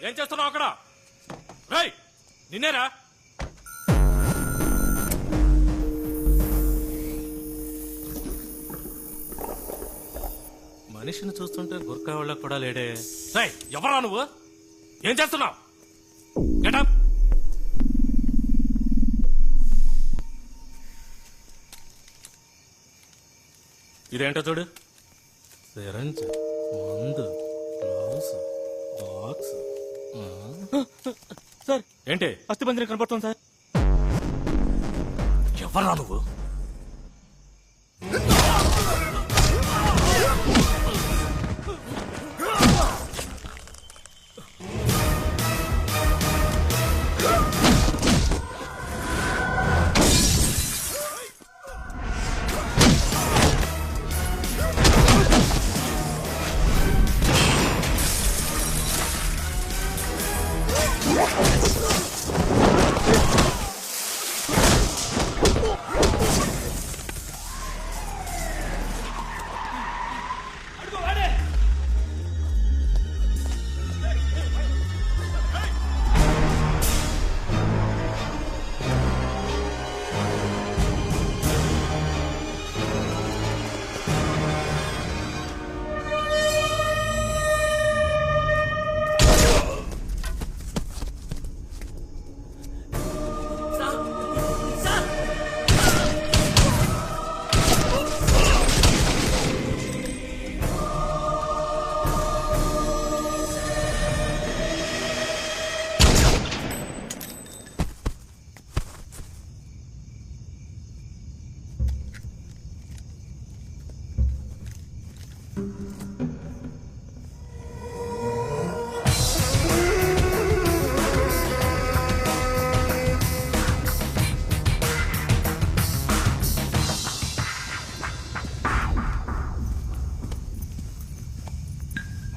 ఏం చేస్తున్నావు అక్కడ? రేయ్ నిన్నేరా? మనిషిని చూస్తుంటే గుర్కా వాళ్ళకు కూడా లేడే. రేయ్ ఎవరా నువ్వు? ఏం చేస్తున్నావు? గెటప్. ఇదేంటో చూడు. సిరంజ్, మందు, గ్లౌస్, బాక్స్. సార్ ఏంటి? అస్థిపంజరం కనపడుతుంది సార్. ఎవరా నువ్వు?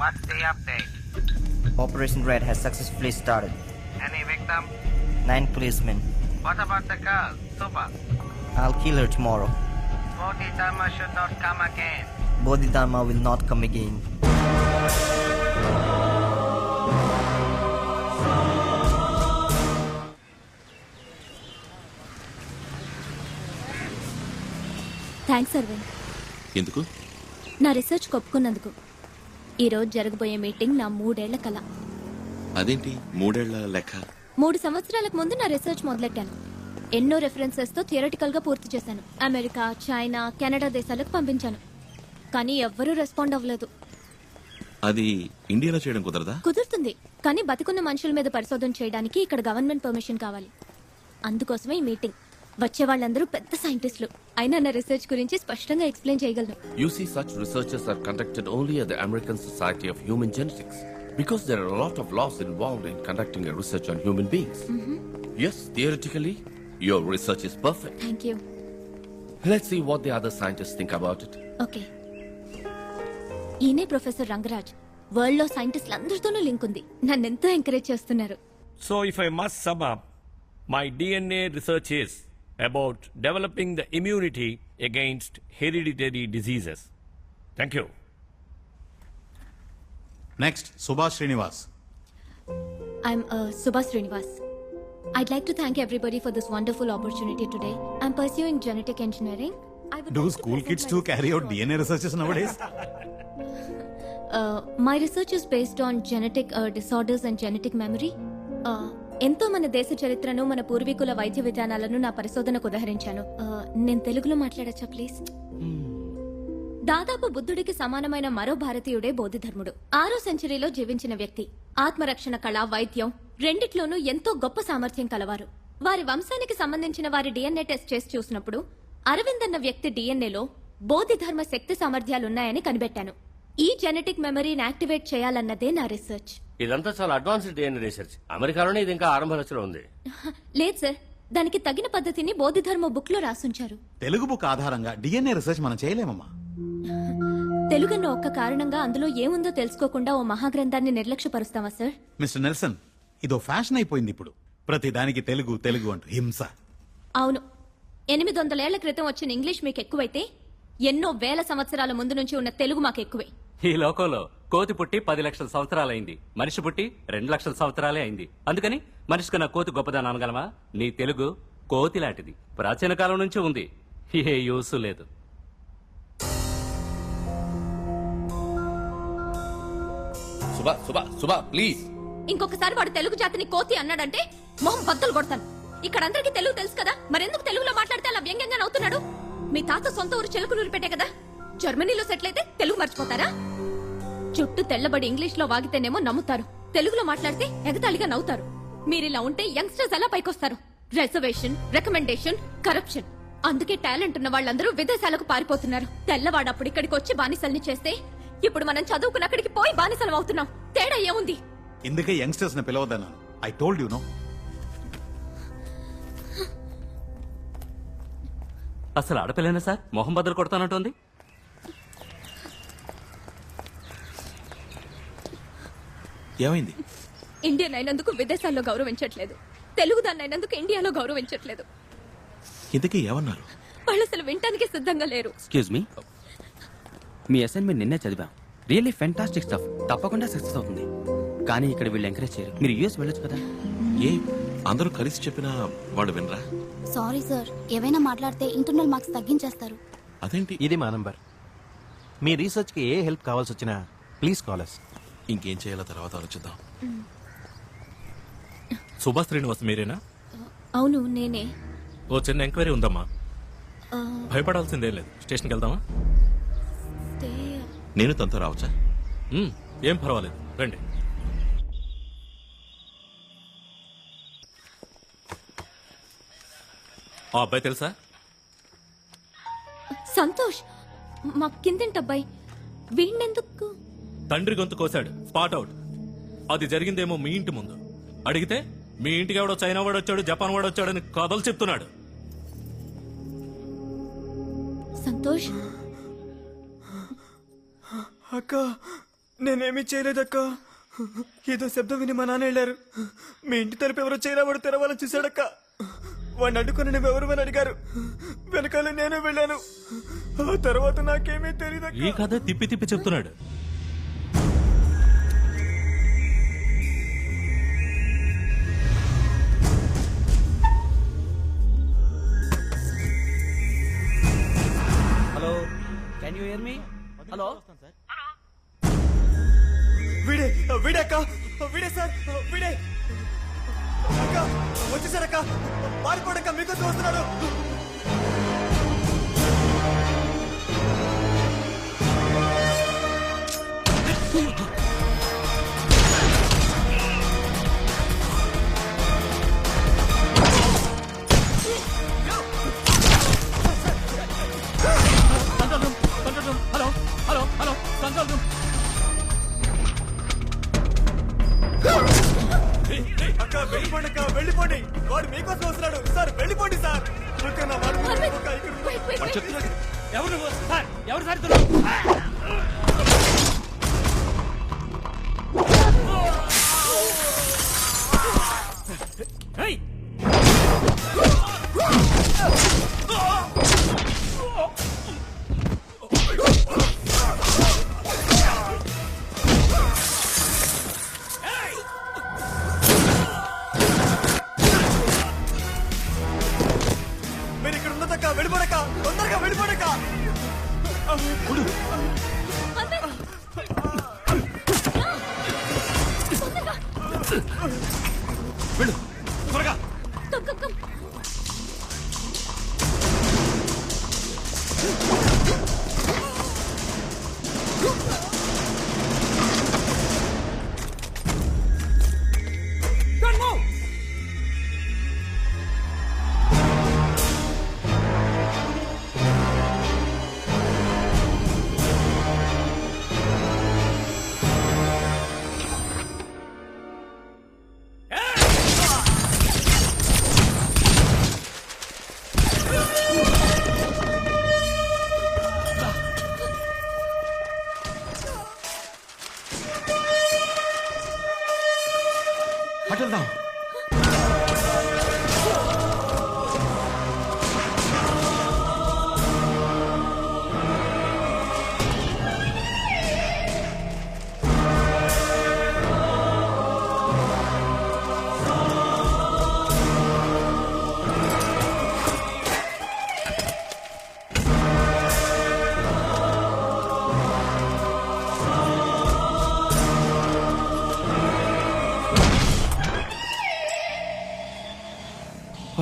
What's the update? Operation Red has successfully started. Any victim? 9 policemen. What about the girl, Suba? I'll kill her tomorrow. Bodhidharma should not come again. Bodhidharma will not come again. Thanks Aravind. ఎందుకు? నా research ఒప్పుకున్నందుకు. ఈరోజు జరగబోయే meeting నా 3 ఏళ్ల కల. అదేంటి 3 ఏళ్ల లెక్క? 3 సంవత్సరాలకు ముందు నా రీసెర్చ్ మొదలెట్టాను. ఎన్నో రెఫరెన్సెస్ తో థియరిటికల్ గా పూర్తి చేశాను. అమెరికా, చైనా, కెనడా దేశాలకు పంపించాను. కానీ ఎవ్వరూ రెస్పాండ్ అవ్వలేదు. అది ఇండియాలో చేయడం కుదరదా? కుదురుతుంది, కానీ బతికున్న మనుషుల మీద పరిశోధన చేయడానికి ఇక్కడ గవర్నమెంట్ పర్మిషన్ కావాలి. అందుకోసమే ఈ మీటింగ్. వచ్చే వాళ్ళందరూ పెద్ద సైంటిస్టులు. అయినా నా రీసెర్చ్ గురించి స్పష్టంగా ఎక్స్ప్లెయిన్ చేయగలను. You see, such researches are conducted only at the American Society of Human Genetics because there are a lot of laws involved in conducting a research on human beings. Yes, theoretically, your research is perfect. Thank you. Let's see what the other scientists think about it. Okay. ఈయనే professor Rangaraj. World లో సైంటిస్టులు అందరితోనూ link ఉంది. నన్ను ఎంతో encourage చేస్తున్నారు. So if I must sum up, my DNA research is about developing the immunity against hereditary diseases. Thank you. Next, Subhash Srinivas. I'm Subhash Srinivas. I'd like to thank everybody for this wonderful opportunity today. I'm pursuing genetic engineering. Do school kids too carry out DNA researches nowadays? My research is based on genetic disorders and genetic memory. ఎంతో మన దేశ చరిత్రను, మన పూర్వీకుల వైద్య విధానాలను నా పరిశోధనకు ఉదహరించాను. నేను తెలుగులో మాట్లాడచ్చా ప్లీజ్? దాదాపు బుద్ధుడికి సమానమైన మరో భారతీయుడే బోధిధర్ముడు. 6వ సెంచరీలో జీవించిన వ్యక్తి. ఆత్మరక్షణ కళ, వైద్యం రెండిట్లోనూ ఎంతో గొప్ప సామర్థ్యం కలవారు. వారి వంశానికి సంబంధించిన వారి డిఎన్ఏ టెస్ట్ చేసి చూసినప్పుడు అరవింద్ అన్న వ్యక్తి డిఎన్ఏలో బోధిధర్మ శక్తి సామర్థ్యాలున్నాయని కనిపెట్టాను. ఈ జెనెటిక్ మెమరీని యాక్టివేట్ చేయాలన్నదే నా రీసెర్చ్. ఇదంతా చాలా అడ్వాన్స్డ్ డిఎన్ఏ రీసెర్చ్. అమెరికాలోనే ఇది ఇంకా ఆరంభ దశలో ఉంది. లేదు సార్, దానికి తగిన పద్ధతిని బోధిధర్మ బుక్ లో రాసుంచారు. తెలుగు బుక్ ఆధారంగా డిఎన్ఏ రీసెర్చ్ మనం చేయలేమమ్మా. తెలుగన్న ఒక్క కారణంగా అందులో ఏముందో తెలుసుకోకుండా ఓ మహాగ్రంథాన్ని నిర్లక్ష్యపరుస్తావా సార్? మిస్టర్ నెల్సన్, ఇదో ఫ్యాషన్ అయిపోయింది ఇప్పుడు. ప్రతి దానికి తెలుగు తెలుగు అంటూ హింస. అవును, 800 ఏళ్ల క్రితం వచ్చిన ఇంగ్లీష్ మీకు ఎక్కువైతే ఎన్నో వేల సంవత్సరాల ముందు నుంచి ఉన్న తెలుగు మాకు ఎక్కువే. ఈ లోకంలో కోతి పుట్టి 10 లక్షల సంవత్సరాలైంది, మనిషి పుట్టి 2 లక్షల సంవత్సరాలే అయింది. అందుకని మనిషి కన్నా కోతి గొప్పదని అనగలమా? నీ తెలుగు కోతి లాంటిది, ప్రాచీన కాలం నుంచి ఉంది, ఏ యూసు లేదు. సుబా ప్లీజ్. ఇంకొకసారి వాడు తెలుగు జాతిని కోతి అన్నాడంటే మొహం బద్దలు కొడతాను. ఇక్కడ అందరికీ తెలుగు తెలుసు కదా, మరెందుకు తెలుగులో మాట్లాడితే అలా వ్యంగ్యంగా నవ్వుతున్నాడు? మీ తాత సొంత ఊరు చెలుకునూరు పెట్టే కదా, జర్మనీలో సెటిల్ అయితే తెలుగు మర్చిపోతారా? చుట్టూ తెల్లబడి ఇంగ్లీష్ లో వాగితేనేమో నమ్ముతారు, తెలుగులో మాట్లాడితే ఎగతాళిగా నవ్వుతారు. మీరిలా ఉంటే యంగ్స్టర్స్ ఎలా పైకొస్తారు? Reservation, recommendation, corruption. అందుకే టాలెంట్ ఉన్న వాళ్ళందరూ విదేశాలకు పారిపోతున్నారు. తెల్లవాడు అప్పుడు ఇక్కడికి వచ్చి బానిసల్ని చేస్తే ఇప్పుడు మనం చదువుకున్న అక్కడికి పోయి బానిసలం అవుతున్నాం. తేడా ఏముంది? ఇందుకే యంగ్స్టర్స్ ని పిలవద్దన్నాను. I told you no. అసలు ఆడపిల్లనే సార్ మొహం బద్దలు కొడతానంటోంది. ఏమైంది? ఇండియన్ అయినందుకు విదేశాల్లో గౌరవించట్లేదు, తెలుగు దాన్ని అయినందుకు ఇండియాలో గౌరవించట్లేదు. ఇంతకీ ఏమన్నారు? వాళ్ళు అసలు వినటానికి సిద్ధంగా లేరు. ఎక్స్క్యూజ్ మీ, మీ అసైన్మెంట్ నిన్నే చదివాం. రియల్లీ ఫెంటాస్టిక్ స్టఫ్, తప్పకుండా సక్సెస్ అవుతుంది. కానీ ఇక్కడ వీళ్ళు ఎంకరేజ్ చేయరు. మీరు యూఎస్ వెళ్ళొచ్చు కదా. ఏ అందరూ కలిసి చెప్పినా వాళ్ళు వినరా? సారీ సార్, ఏవైనా మాట్లాడితే ఇంటర్నల్ మార్క్స్ తగ్గించేస్తారు. అదేంటి? ఇది మా నంబర్. మీ రీసెర్చ్ కి ఏ హెల్ప్ కావాల్సి వచ్చినా ప్లీజ్ కాల్ us. ఇంకేం చేయాలో తర్వాత ఆలోచిద్దాం. సుభాష్ శ్రీనివాస్ మీరేనా? అవును నేనే. ఓ చిన్న ఎంక్వైరీ ఉందమ్మా. భయపడాల్సిందేం లేదు, స్టేషన్కి వెళ్దామా? నేను తనతో రావచ్చా? ఏం పర్వాలేదు, రండి. ఆ అబ్బాయి తెలుసా? సంతోష్, మా కిందంటి అబ్బాయి. వీణెందుకు? తండ్రి గొంతు కోసాడు, స్పాట్ అవుట్. అది జరిగిందేమో మీ ఇంటి ముందు. అడిగితే మీ ఇంటికి ఎవడో చైనా వాడు వచ్చాడు, జపాన్ వాడు వచ్చాడని కథలు చెప్తున్నాడు. సంతోష్, అక్క నేనేమీ చేయలేదక్క. ఏదో శబ్దం విని మా నాన్న వెళ్ళారు. మీ ఇంటి తలుపు ఎవరో చైనా వాడు తెరవాలని చూశాడక్క. వాడిని అడ్డుకుని నువ్వు ఎవరు అని అడిగారు. వెనకాల నేనే వెళ్ళాను. ఆ తర్వాత నాకేమీ తెలియదు. ఈ కథ తిప్పి తిప్పి చెప్తున్నాడు. Hello, can you here me? Hello, వీడే వీడే అక్క, వీడే సార్, వీడే అక్క. వచ్చేసారక్క, పారిపోడక్క, మీకోసం వస్తున్నాడు. Hello hello hello, control room. అక్క వెళ్ళిపోండి అక్క, వెళ్ళిపోండి. వాడు మీకోసం వస్తున్నాడు సార్, వెళ్ళిపోండి సార్. ఎవరు నువ్వు? సార్ ఎవరు సార్? మీరు ఇక్కడ ఉన్నదక్క, వెళ్ళిపోడక్క, తొందరగా వెళ్ళిపోడక్క. వెళ్ళు త్వరగా. అటెళ్దాం.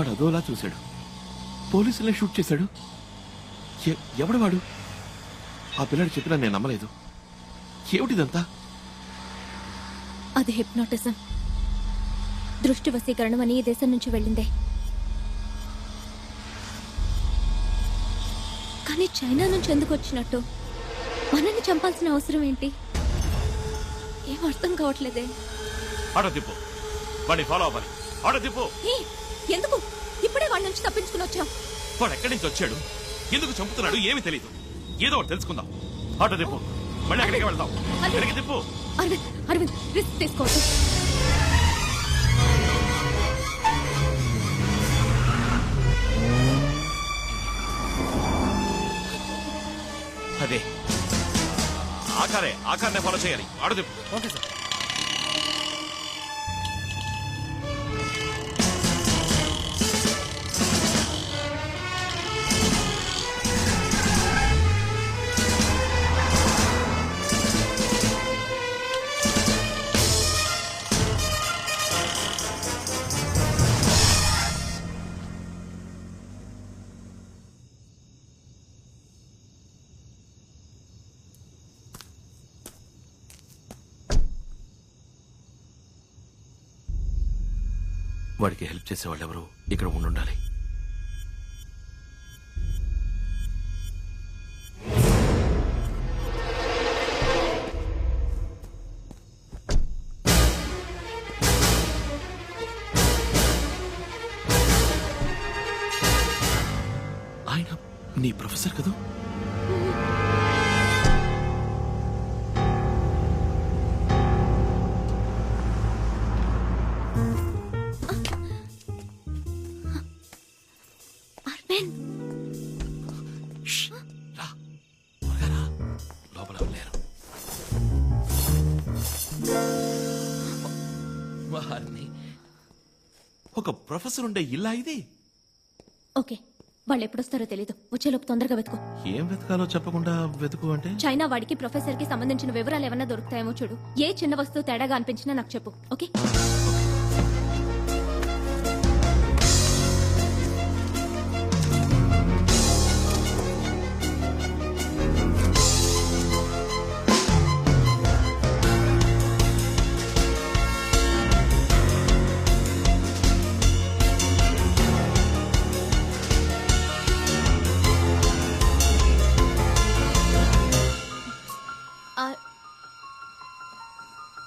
వాడు అదోలా చూశాడు, పోలీసులే షూట్ చేశాడు. ఎవడు వాడు? ఆ పిల్లాడు చెప్పినా నేను నమ్మలేదు. ఏమిటిదంతా? అది హిప్నోటిజం. దృష్టి వశీకరణం అని ఈ దేశం నుంచి వెళ్ళిందే. కానీ చైనా నుంచి ఎందుకు వచ్చినట్టు? మనల్ని చంపాల్సిన అవసరం ఏంటి? ఏం అర్థం కావట్లేదే. ఆటో తిప్పు, వాడిని ఫాలో అవ్వాలి. ఆటో తిప్పు. ఎందుకు? ఇప్పుడే వాళ్ళ నుంచి తప్పించుకుని వచ్చాం. వాడు ఎక్కడి నుంచి వచ్చాడు, ఎందుకు చంపుతున్నాడు ఏమీ తెలీదు. ఏదో ఒకటి తెలుసుకుందాం. ఆటో తిప్పు, మళ్ళీ అక్కడికి వెళ్దాం. అక్కడికి తిప్పు. అరవింద్ రిస్క్ తీసుకోవద్దు. అదే ఆకారనే ఫాలో చేయాలి. ఆటో తిప్పు. Okay sir. వాడికి హెల్ప్ చేసే వాళ్ళు ఎవరు ఇక్కడ ఉండాలి. ఆయన నీ ప్రొఫెసర్ కదా? లోపల లేరు. ఒక ప్రొఫెసర్ ఉండే ఇల్లా ఇది? ఓకే, వాళ్ళు ఎప్పుడొస్తారో తెలీదు. వచ్చేలోపు తొందరగా వెతుకు. ఏం వెతకాలో చెప్పకుండా వెతుకు అంటే? చైనా వాడికి ప్రొఫెసర్ కి సంబంధించిన వివరాలు ఏమన్నా దొరుకుతాయేమో చూడు. ఏ చిన్న వస్తువు తేడాగా అనిపించినా నాకు చెప్పు. ఓకే?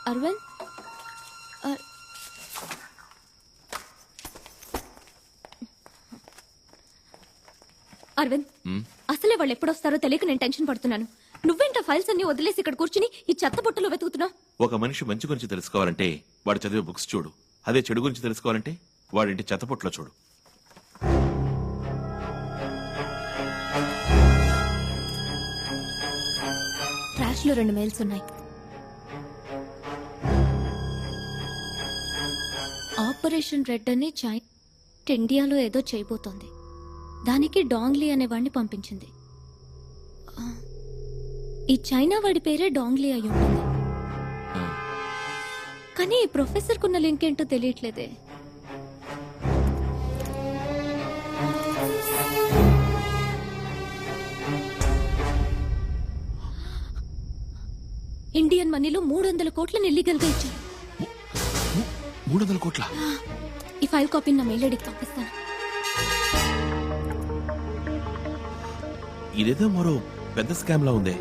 అరవింద్, అరవింద్, అసలే వాళ్ళు ఎప్పుడొస్తారో తెలియక నేను టెన్షన్ పడుతున్నాను. నువ్వేంట ఫైల్స్ అన్ని వదిలేసి ఇక్కడ కూర్చుని ఈ చెత్త బుట్టలో వెతుకుతున్నావు? ఒక మనిషి మంచి గురించి తెలుసుకోవాలంటే వాడు చదివే బుక్స్ చూడు. అదే చెడు గురించి తెలుసుకోవాలంటే వాడింటి చెత్తపొట్లో చూడు. ట్రాష్ లో 2 మెయిల్స్ ఉన్నాయి. ఆపరేషన్ రెడ్ అని ఇండియాలో ఏదో చేయబోతోంది. దానికి డాంగ్లీ అనేవాడిని పంపించింది. ఈ చైనా వాడి పేరే డాంగ్లీ అయి ఉంటుంది. కానీ ఈ ప్రొఫెసర్ కున్న లింక్ ఏంటో తెలియట్లేదే. ఇండియన్ మనీలో 300 కోట్లను ఇల్లీగల్ గా ఇచ్చారు. 300 కోట్ల? ఈ ఫైల్ కాపీని నా మెయిల్ ఐడికి పంపిస్తాను. ఇదేదో మరో పెద్ద స్కామ్ లా ఉంది.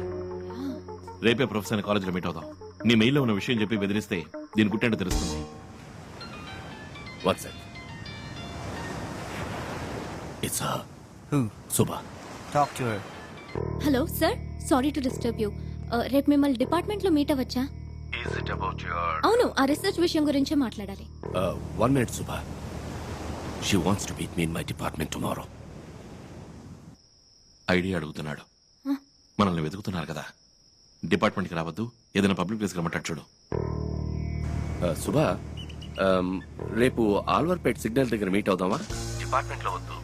రేపే ప్రొఫెసర్ కాలేజీలో మీట్ అవుదాం. నీ మెయిల్లో ఉన్న విషయం చెప్పి బెదిరిస్తే దీని గుట్టేంటో తెలుస్తుంది. Talk to her. Hello sir, sorry to disturb you. రేపు మిమ్మల్ని డిపార్ట్మెంట్ లో మీట్ అవచ్చా? అవును, ఆ రీసెర్చ్ విషయం గురించే మాట్లాడాలి. 1 minute, Subha. She wants to meet me in my department tomorrow. Idea అడుగుతున్నాడు. మనల్ని వెతుకుతున్నారు కదా, డిపార్ట్మెంట్కి రావద్దు, ఏదైనా పబ్లిక్ ప్లేస్కి రమ్మంటాడు చూడు. సుభా, రేపు ఆల్వర్పేట్ సిగ్నల్ దగ్గర మీట్ అవుదామా? డిపార్ట్మెంట్ లో వద్దు,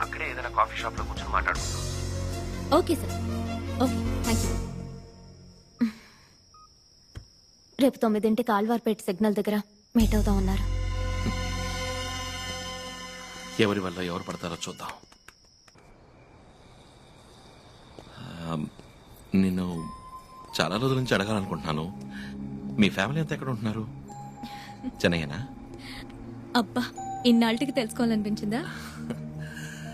అక్కడే ఏదైనా కాఫీ షాప్ లో కూర్చొని మాట్లాడుకుందాం. Okay sir, okay, thank you. రేపు 9 ఆల్వార్పేట్ సిగ్నల్ దగ్గర మీట్ అవుదాం అన్నారు. ఎవరి వల్ల ఎవరు పడతారో చూద్దాం. నిన్ను చాలా రోజుల నుంచి అడగాలనుకుంటున్నాను. మీ ఫ్యామిలీ అంతా ఎక్కడ ఉంటున్నారు? చెన్నైనా? అబ్బా, ఇన్నాళ్ళకి తెలుసుకోవాలనిపించిందా?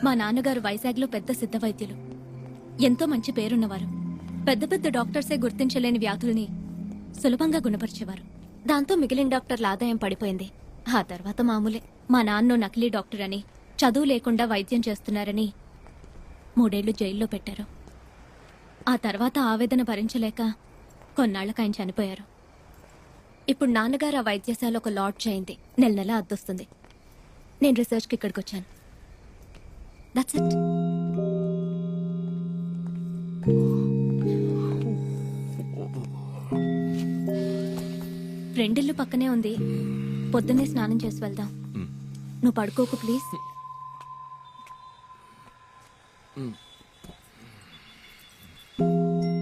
మా నాన్నగారు వైజాగ్లో పెద్ద సిద్ధ వైద్యులు. ఎంతో మంచి పేరున్నవారు. పెద్ద పెద్ద డాక్టర్సే గుర్తించలేని వ్యాధుల్ని సులభంగా గుణపరిచేవారు. దాంతో మిగిలిన డాక్టర్ల ఆదాయం పడిపోయింది. ఆ తర్వాత మామూలే. మా నాన్న నకిలీ డాక్టర్ అని, చదువు లేకుండా వైద్యం చేస్తున్నారని 3 ఏళ్లు జైల్లో పెట్టారు. ఆ తర్వాత ఆవేదన భరించలేక కొన్నాళ్లకు ఆయన చనిపోయారు. ఇప్పుడు నాన్నగారు ఆ వైద్యశాల ఒక లాడ్జ్ అయింది. నెల నెల అద్దొస్తుంది. నేను రీసెర్చ్కి ఇక్కడికి వచ్చాను. That's it. ఫ్రెండిల్లు పక్కనే ఉంది. పొద్దున్నే స్నానం చేసి వెళ్దాం. నువ్వు పడుకోకు ప్లీజ్.